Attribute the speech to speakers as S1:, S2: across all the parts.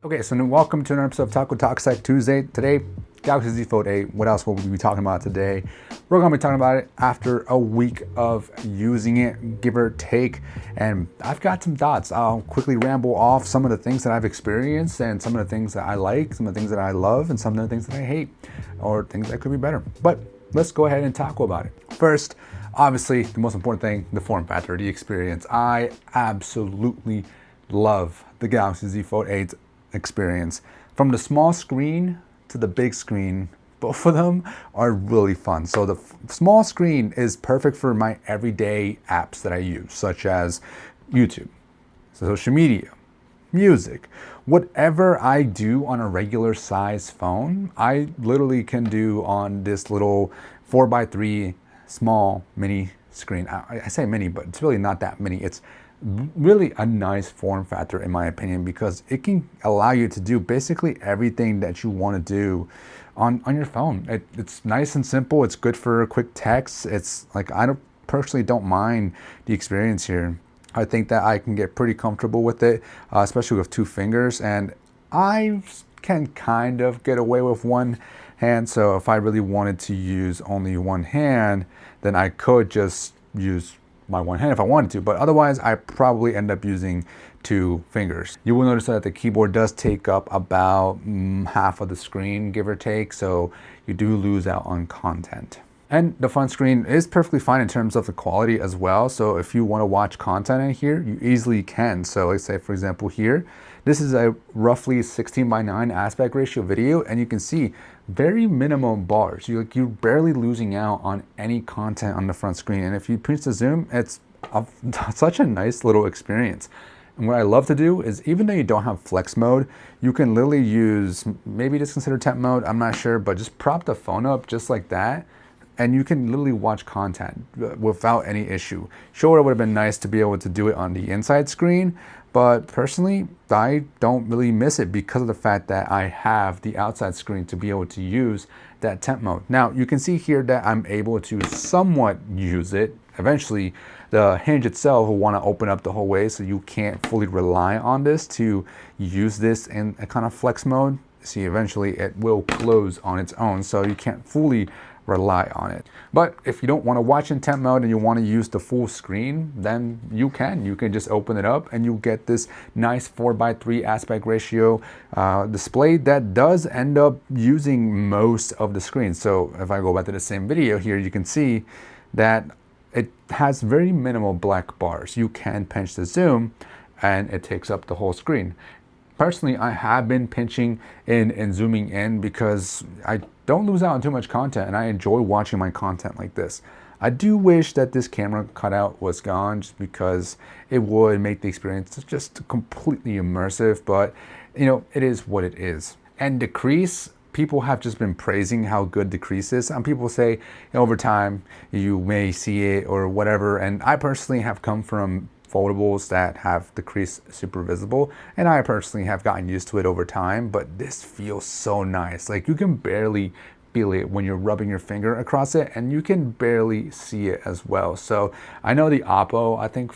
S1: Okay, so welcome to another episode of Taco Talk Site Tuesday. Today, Galaxy Z Fold 8. What else will we be talking about today? We're going to be talking about it after a week of using it, give or take. And I've got some thoughts. I'll quickly ramble off some of the things that I've experienced and some of the things that I like, some of the things that I love, and some of the things that I hate, or things that could be better. But let's go ahead and talk about it. First, obviously, the most important thing, the form factor, the experience. I absolutely love the Galaxy Z Fold 8 experience. From the small screen to the big screen, both of them are really fun. So the small screen is perfect for my everyday apps that I use, such as YouTube, social media, music. Whatever I do on a regular size phone, I literally can do on this little 4x3 small mini screen. I say mini, but it's really not that mini. It's really a nice form factor in my opinion, because it can allow you to do basically everything that you want to do on your phone. It's nice and simple. It's good for quick text. It's like, personally don't mind the experience here. I think that I can get pretty comfortable with it, especially with two fingers, and I can kind of get away with one hand. So if I really wanted to use only one hand, then I could just use my one hand if I wanted to, but otherwise I probably end up using two fingers. You will notice that the keyboard does take up about half of the screen, give or take, so you do lose out on content. And the front screen is perfectly fine in terms of the quality as well. So if you want to watch content in here, you easily can. So let's say, for example, here, this is a roughly 16:9 aspect ratio video, and you can see very minimum bars. You're barely losing out on any content on the front screen. And if you pinch the zoom, it's such a nice little experience. And what I love to do is, even though you don't have flex mode, you can literally use, maybe just consider temp mode, I'm not sure, but just prop the phone up just like that, and you can literally watch content without any issue. Sure, it would have been nice to be able to do it on the inside screen, but personally, I don't really miss it because of the fact that I have the outside screen to be able to use that temp mode. Now, you can see here that I'm able to somewhat use it. Eventually, the hinge itself will want to open up the whole way, so you can't fully rely on this to use this in a kind of flex mode. See, eventually it will close on its own, so you can't fully rely on it. But if you don't want to watch in temp mode and you want to use the full screen, then you can just open it up and you get this nice 4:3 aspect ratio display that does end up using most of the screen. So if I go back to the same video here, you can see that it has very minimal black bars. You can pinch the zoom and it takes up the whole screen. Personally, I have been pinching in and zooming in because I don't lose out on too much content, and I enjoy watching my content like this. I do wish that this camera cutout was gone, just because it would make the experience just completely immersive, but you know, it is what it is. And the crease, people have just been praising how good the crease is. Some people say over time you may see it or whatever, and I personally have come from foldables that have the crease super visible, and I personally have gotten used to it over time, but this feels so nice. Like, you can barely feel it when you're rubbing your finger across it, and you can barely see it as well. So I know the Oppo, I think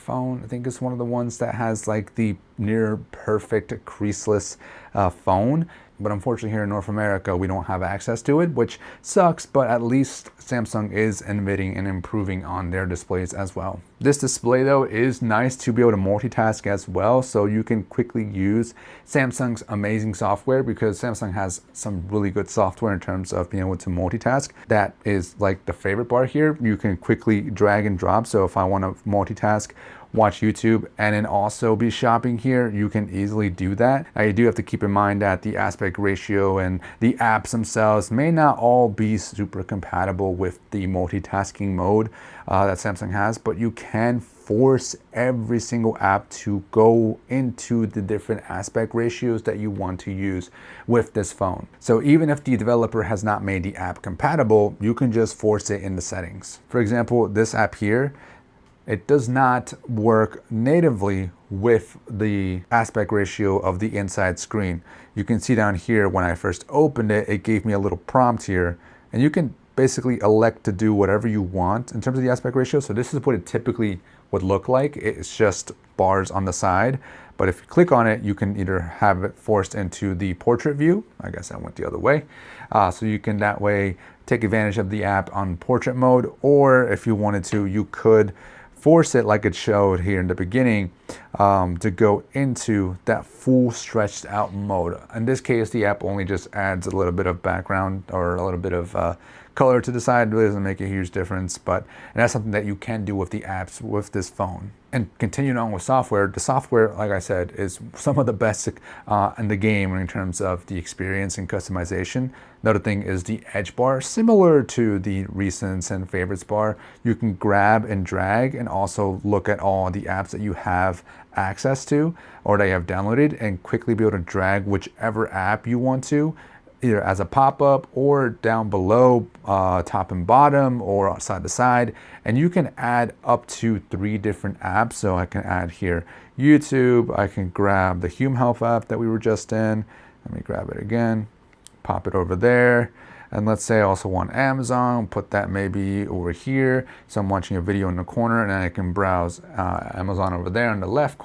S1: is one of the ones that has like the near perfect creaseless phone. But unfortunately here in North America, we don't have access to it, which sucks, but at least Samsung is innovating and improving on their displays as well. This display though is nice to be able to multitask as well, so you can quickly use Samsung's amazing software, because Samsung has some really good software in terms of being able to multitask. That is like the favorite part here. You can quickly drag and drop, so if I want to multitask, watch YouTube, and then also be shopping here, you can easily do that. Now, you do have to keep in mind that the aspect ratio and the apps themselves may not all be super compatible with the multitasking mode that Samsung has, but you can force every single app to go into the different aspect ratios that you want to use with this phone. So even if the developer has not made the app compatible, you can just force it in the settings. For example, this app here, it does not work natively with the aspect ratio of the inside screen. You can see down here when I first opened it, it gave me a little prompt here, and you can basically elect to do whatever you want in terms of the aspect ratio. So this is what it typically would look like. It's just bars on the side. But if you click on it, you can either have it forced into the portrait view. I guess I went the other way. So you can that way take advantage of the app on portrait mode, or if you wanted to, you could force it like it showed here in the beginning to go into that full stretched out mode. In this case, the app only just adds a little bit of background or a little bit of color to the side. It really doesn't make a huge difference, but that's something that you can do with the apps with this phone. And continuing on with software, the software, like I said, is some of the best in the game in terms of the experience and customization. Another thing is the edge bar, similar to the recents and favorites bar. You can grab and drag and also look at all the apps that you have access to or that you have downloaded and quickly be able to drag whichever app you want to, either as a pop-up or down below, top and bottom, or side to side. And you can add up to 3 different apps. So I can add here YouTube, I can grab the Hume Health app that we were just in. Let me grab it again, pop it over there. And let's say I also want Amazon, put that maybe over here. So I'm watching a video in the corner and then I can browse Amazon over there on the left,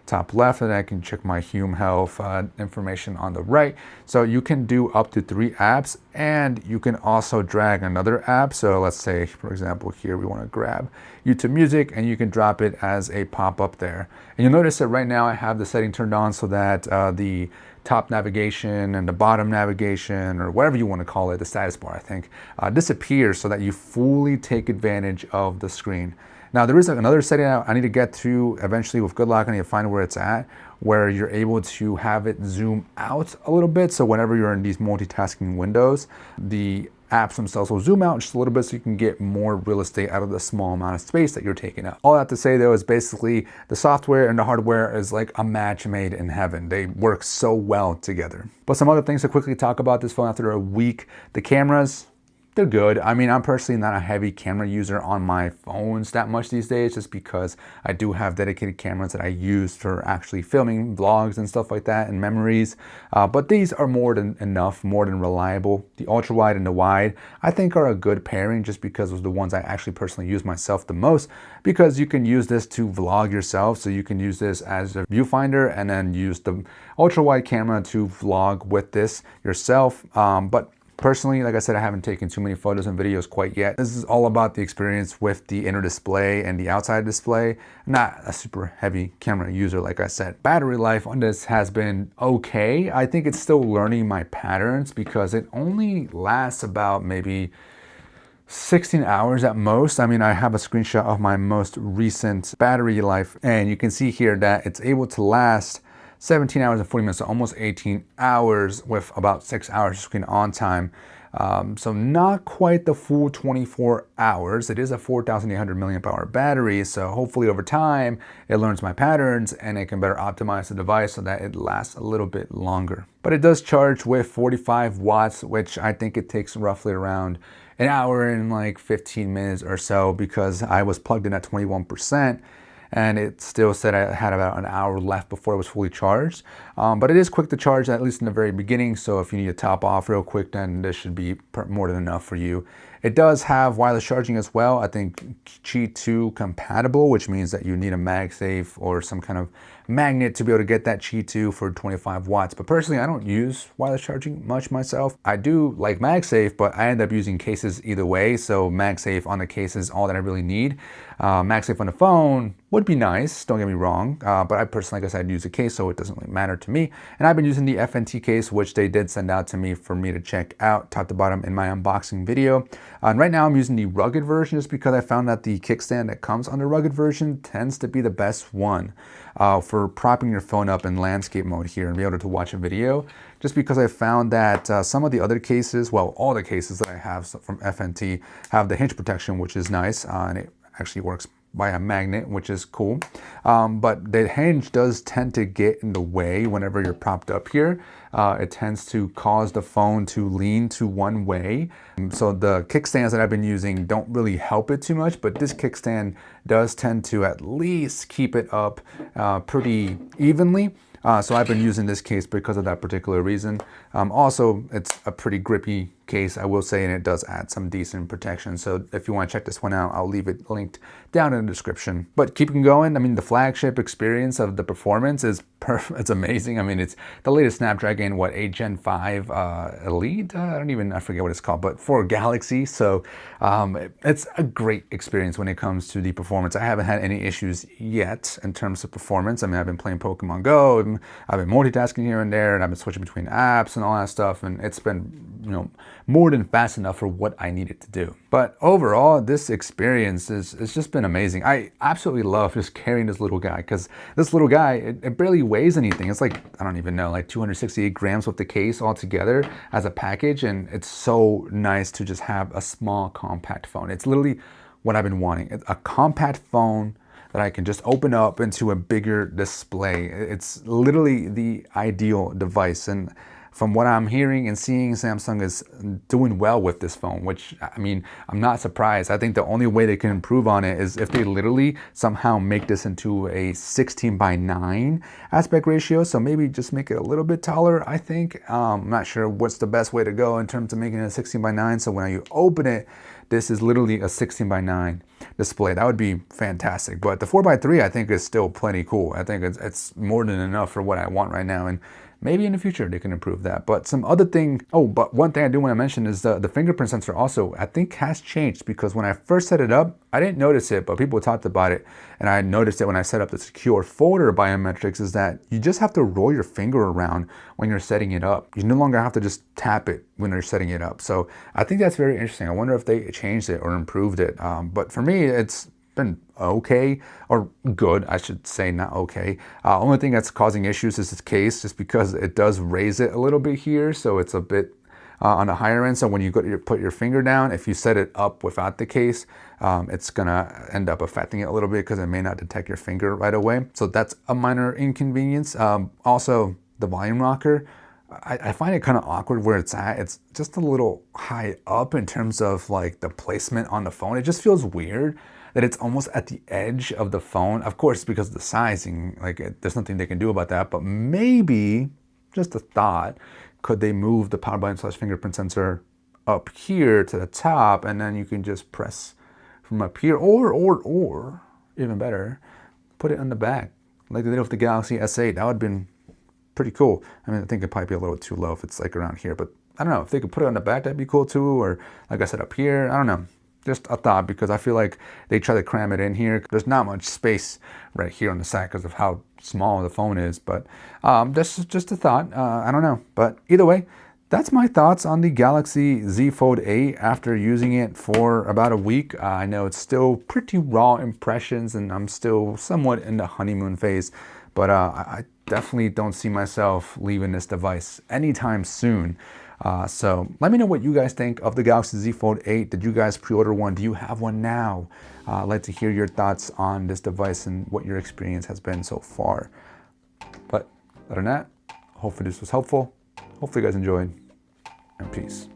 S1: top left, and I can check my Hume Health information on the right. So you can do up to 3 apps, and you can also drag another app. So let's say, for example, here we want to grab YouTube Music, and you can drop it as a pop-up there. And you'll notice that right now I have the setting turned on so that the top navigation and the bottom navigation, or whatever you want to call it, the status bar, I think, disappears so that you fully take advantage of the screen. Now, there is another setting I need to get to eventually with good luck. I need to find where it's at, where you're able to have it zoom out a little bit. So whenever you're in these multitasking windows, the apps themselves will zoom out just a little bit so you can get more real estate out of the small amount of space that you're taking up. All that to say, though, is basically the software and the hardware is like a match made in heaven. They work so well together. But some other things to quickly talk about this phone after a week. The cameras, they're good. I mean, I'm personally not a heavy camera user on my phones that much these days, just because I do have dedicated cameras that I use for actually filming vlogs and stuff like that and memories. But these are more than enough, more than reliable. The ultra wide and the wide, I think, are a good pairing just because of the ones I actually personally use myself the most, because you can use this to vlog yourself. So you can use this as a viewfinder and then use the ultra wide camera to vlog with this yourself. But personally, like I said, I haven't taken too many photos and videos quite yet. This is all about the experience with the inner display and the outside display. I'm not a super heavy camera user, like I said. Battery life on this has been okay. I think it's still learning my patterns because it only lasts about maybe 16 hours at most. I mean, I have a screenshot of my most recent battery life, and you can see here that it's able to last 17 hours and 40 minutes, so almost 18 hours with about 6 hours screen on time. So not quite the full 24 hours. It is a 4,800 milliamp hour battery. So hopefully over time, it learns my patterns and it can better optimize the device so that it lasts a little bit longer. But it does charge with 45 watts, which I think it takes roughly around an hour and like 15 minutes or so, because I was plugged in at 21%. And it still said I had about an hour left before it was fully charged. But it is quick to charge, at least in the very beginning. So if you need to top off real quick, then this should be more than enough for you. It does have wireless charging as well. I think Qi 2 compatible, which means that you need a MagSafe or some kind of magnet to be able to get that Qi 2 for 25 watts. But personally, I don't use wireless charging much myself. I do like MagSafe, but I end up using cases either way. So MagSafe on the case is all that I really need. MagSafe on the phone would be nice, don't get me wrong. But I personally, like I said, use a case, so it doesn't really matter to me. And I've been using the FNT case, which they did send out to me for me to check out top to bottom in my unboxing video. And right now I'm using the rugged version just because I found that the kickstand that comes on the rugged version tends to be the best one for propping your phone up in landscape mode here and be able to watch a video. Just because I found that some of the other cases, well, all the cases that I have from FNT have the hinge protection, which is nice, and it actually works by a magnet, which is cool. But the hinge does tend to get in the way whenever you're propped up here. It tends to cause the phone to lean to one way. So the kickstands that I've been using don't really help it too much, but this kickstand does tend to at least keep it up pretty evenly. So I've been using this case because of that particular reason. Also, it's a pretty grippy case, I will say, and it does add some decent protection. So if you want to check this one out, I'll leave it linked down in the description. But keeping going, I mean, the flagship experience of the performance is perfect. It's amazing. I mean, it's the latest Snapdragon, 8 Gen 5 Elite? I forget what it's called, but for Galaxy. So it's a great experience when it comes to the performance. I haven't had any issues yet in terms of performance. I mean, I've been playing Pokemon Go, and I've been multitasking here and there, and I've been switching between apps and all that stuff, and it's been, you know, more than fast enough for what I needed to do. But overall, this experience it's just been amazing. I absolutely love just carrying this little guy, because this little guy, it barely weighs anything. It's like, I don't even know, like 268 grams with the case all together as a package, and it's so nice to just have a small compact phone. It's literally what I've been wanting, a compact phone that I can just open up into a bigger display. It's literally the ideal device, and from what I'm hearing and seeing, Samsung is doing well with this phone, which, I mean, I'm not surprised. I think the only way they can improve on it is if they literally somehow make this into a 16:9 aspect ratio. So maybe just make it a little bit taller, I think. I'm not sure what's the best way to go in terms of making it a 16:9. So when you open it, this is literally a 16:9 display. That would be fantastic. But the 4:3, I think, is still plenty cool. I think it's more than enough for what I want right now. And maybe in the future they can improve that. But some other thing, but one thing I do want to mention is the fingerprint sensor also, I think, has changed, because when I first set it up, I didn't notice it, but people talked about it, and I noticed it when I set up the secure folder biometrics, is that you just have to roll your finger around when you're setting it up. You no longer have to just tap it when you're setting it up. So I think that's very interesting. I wonder if they changed it or improved it. But for me, it's been okay, or good, I should say, not okay. Only thing that's causing issues is this case, just because it does raise it a little bit here, so it's a bit on the higher end. So when you put your finger down, if you set it up without the case, it's gonna end up affecting it a little bit, because it may not detect your finger right away. So that's a minor inconvenience. Also, the volume rocker, I find it kind of awkward where it's at. It's just a little high up in terms of like the placement on the phone. It just feels weird that it's almost at the edge of the phone. Of course, because of the sizing, like there's nothing they can do about that, but maybe, just a thought, could they move the power button / fingerprint sensor up here to the top, and then you can just press from up here, or even better, put it on the back like they did with the Galaxy S8. That would have been pretty cool. I mean, I think it'd probably be a little too low if it's like around here, but I don't know, if they could put it on the back, that'd be cool too, or like I said, up here, I don't know. Just a thought, because I feel like they try to cram it in here. There's not much space right here on the side because of how small the phone is, but that's just a thought. I don't know, but either way, that's my thoughts on the Galaxy Z Fold 8 after using it for about a week. I know it's still pretty raw impressions, and I'm still somewhat in the honeymoon phase, but I definitely don't see myself leaving this device anytime soon. So let me know what you guys think of the Galaxy Z Fold 8. Did you guys pre-order one? Do you have one now? I'd like to hear your thoughts on this device and what your experience has been so far. But other than that, hopefully this was helpful. Hopefully you guys enjoyed, and peace.